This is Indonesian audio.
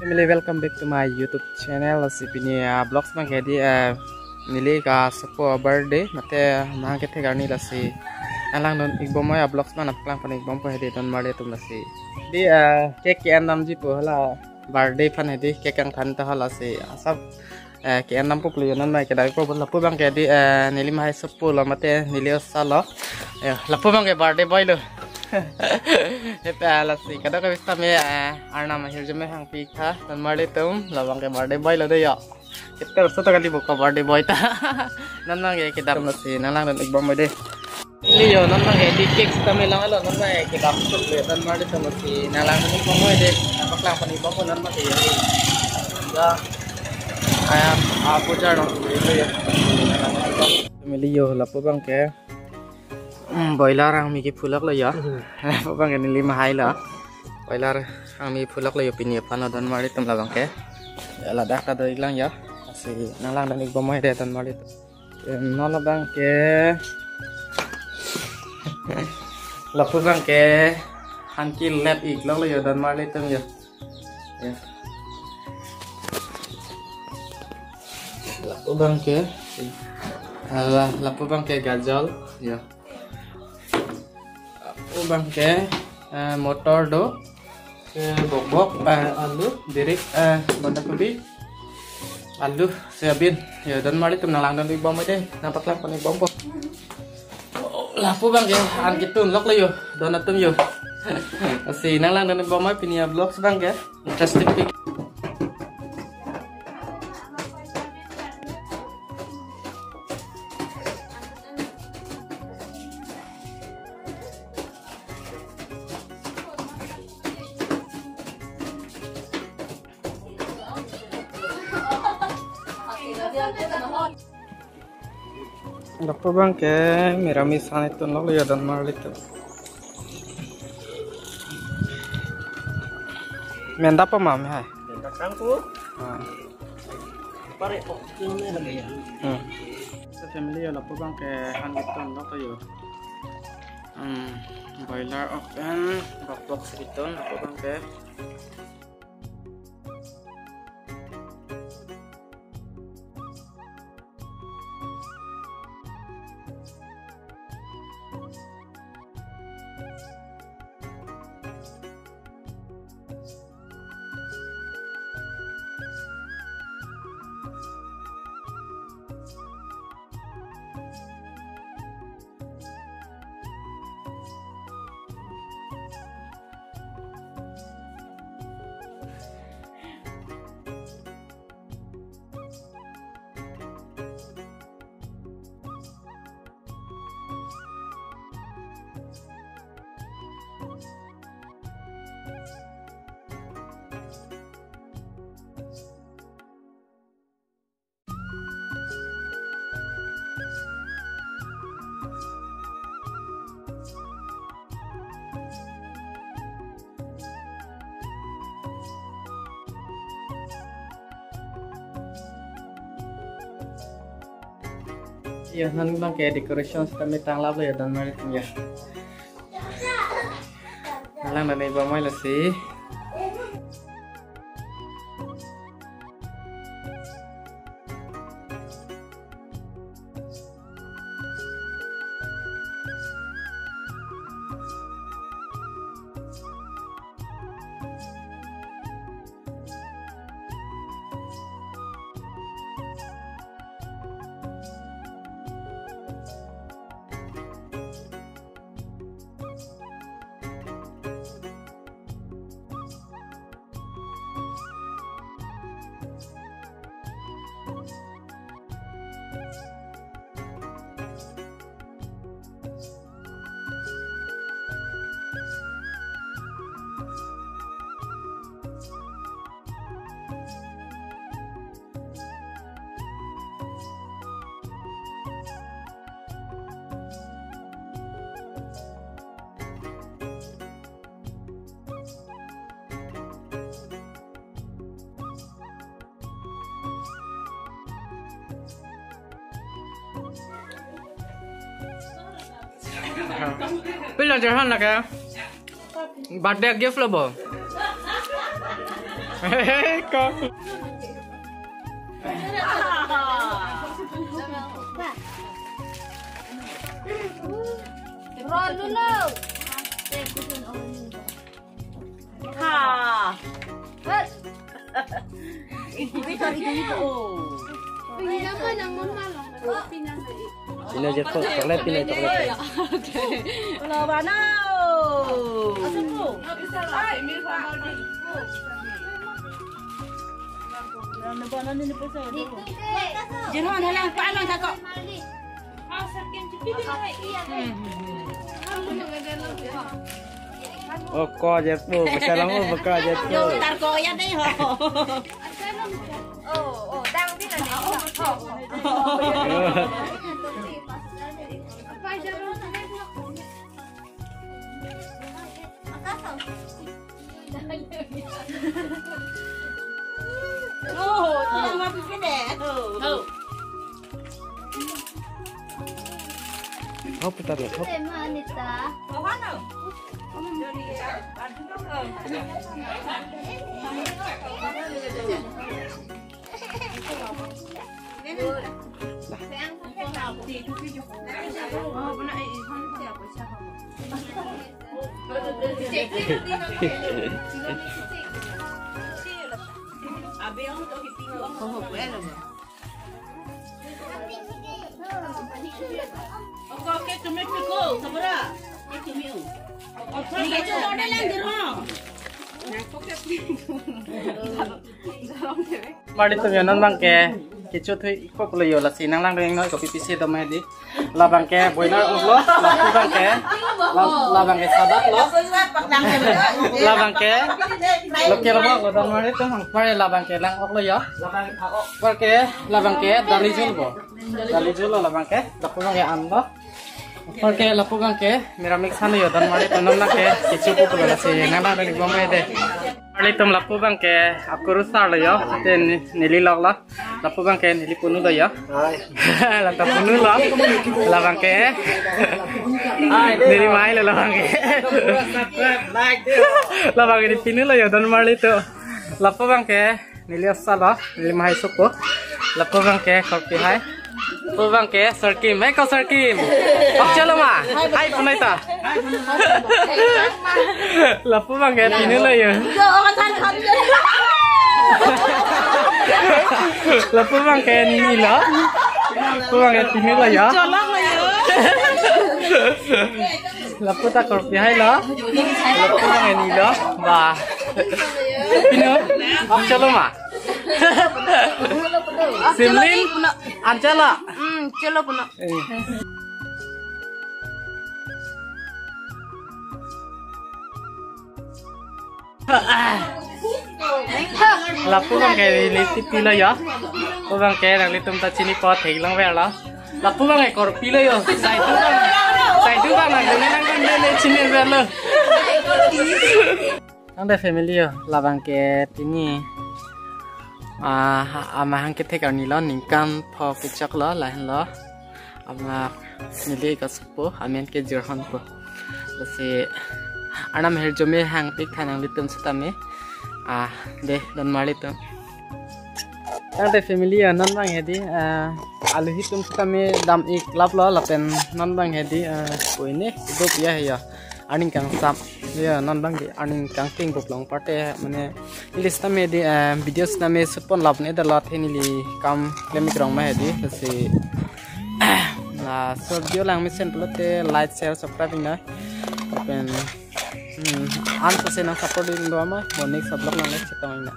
Family, welcome back to my YouTube channel. Sipini vlogs mang kedi nili ka sapo birthday mate mang ke thegani lasi alang non igbom ya vlogs man aplang pan igbom po hedi don mare tum lasi di cake ke nam ji po hala birthday fan hedi cake ang than ta hala si asap ke nam po pli non mai ke dai po lapu bang kedi nili mai sapo lo mate nili salo lapu bang ke birthday boy lo lasi kada ka vista me arna mahir jeme hang pikha don mare tum labang ke birthday boy lo de ya kita harus tuh kali buka birthday boy ta nanang ya kita masih nanang dan igbom de liyo nanang ya di cake kami lang alo nanang ya kita tuh dan mari tuh masih nanang dan igbom de apa lang pan igbom nan masih ya ayam aku jarang itu ya liyo lapo bang ke boiler ang miki fulak lo ya apa bang ini 5 hai lah boiler ang mi fulak lo ya pinya pano dan mari tum labang ke ya ladak ta doi lang ya si nalang dan igbom mo dan mari nono bang ke lapu bang ke hankil lep iklong lo ya dan mari tum ya lapu bang ke gajol ya lapu bang ke motor do bok alu dirik bandakobi alu soyabin ya dan mari tum nalang dan igbom deh nampak lang pan igbom po lapu bang ya an kitun lok lo yo don atum yo si nalang dan igbom pinia vlogs bang ya interesting pic lapu bang ke miramis itu nol ya dan mari itu menda apa mam hai kangku pare ini lagi ya family ya lapu bang ke han itu nol yo boiler open box itu lapu bang ke ya nan bang kayak decoration kami tanglap ya dan mari ya nalang dan igbom lah sih bây giờ chơi hơn là cái bát đẹp gift là bờ Có. Ron dulu. Ha. Bas. Itu. Pinang ka nang malang. Pinang ka. Pina jet po, coklat, pina coklat. Wala ba na? Asan mo? Ay, may family. Ano ba na nila pa sa? Dito. Jeron halang paano ta ko? Oh, co jet po, basta lang mo, baka jet po. Yung tar ko yan eh ho. Oh, đang biết là này. Oh, tao mà cái đẻ. Hop, kita lihat, hop. Manita. Có cái tụi mình cô, sao vậy? Cái tụi mình. Cái chỗ đó lên được không? Mari tu yang nang ke, kecut tu ikut pula yo lah si nang lang dengan kopi PC tu mah di, lah bang ke, boy nak lo, lah tu bang ke, lah bang ke sadat lo, lah bang ke, lo ke lo bang, dan mari tu hang pare lah bang ke lang ok lo yo, par ke, lah bang ke, dali jul lo lah bang ke, lah tu bang ke anda, par ke, lah tu bang ke, mera mix sana yo, dan mari tu nang lang ke, kecut pula lah si nang lang dengan boy de. Mari tum lapu bang ke aku rusak lah ya, ten nili log lah, lapu bang ke nili punu lah ya, lantas punu lah, lah bang ke, nili mai lah bang ke, lah bang ke di pinu lah ya, dan mari tu lapu bang ke nili asal lah, nili mai suku, lapu bang ke kopi hai, lapu bang ke sarkim, kau sarkim, ok calo mah, hai punai ta, lapu bang ke pinu lah ya. Lapu bang ke ni lah, lapu bang ke pinu lah ya. Lapu tak kopi hai lah, lapu bang ke ni lah, bah. Pinu, ok calo mah. Simlin, ancala. Chalo puno. Lapu bang ke liti pila ya, lapu bang ke nang litum ta chini pot thei lang ver la, lapu bang ke kor pila yo, sai tu bang nang nang kan le chini ver lo. Nang de family yo, la bang ke tini ama hang ke thekar ni lo ningkam pho pichak lo la hen lo, ama nili ka supo amen ke jirhan po, lasi anam her jome hang pik thanang litum sutame. Deh dan mali tu. Ada family ya non bang hedi. Alu hitum kami dam ik lap lo lapen non bang hedi. Koi ne itu pia ya. Aning kang sap. Ya non bang di aning kang ting buklong parte mane. List kami di videos kami supon lap ne dah lat ini li kam klemik rong mah hedi. Kasi so video lang misen pelote like share subscribe na. Open. An sa sinang support din do ama, mo next vlog lang next ito na.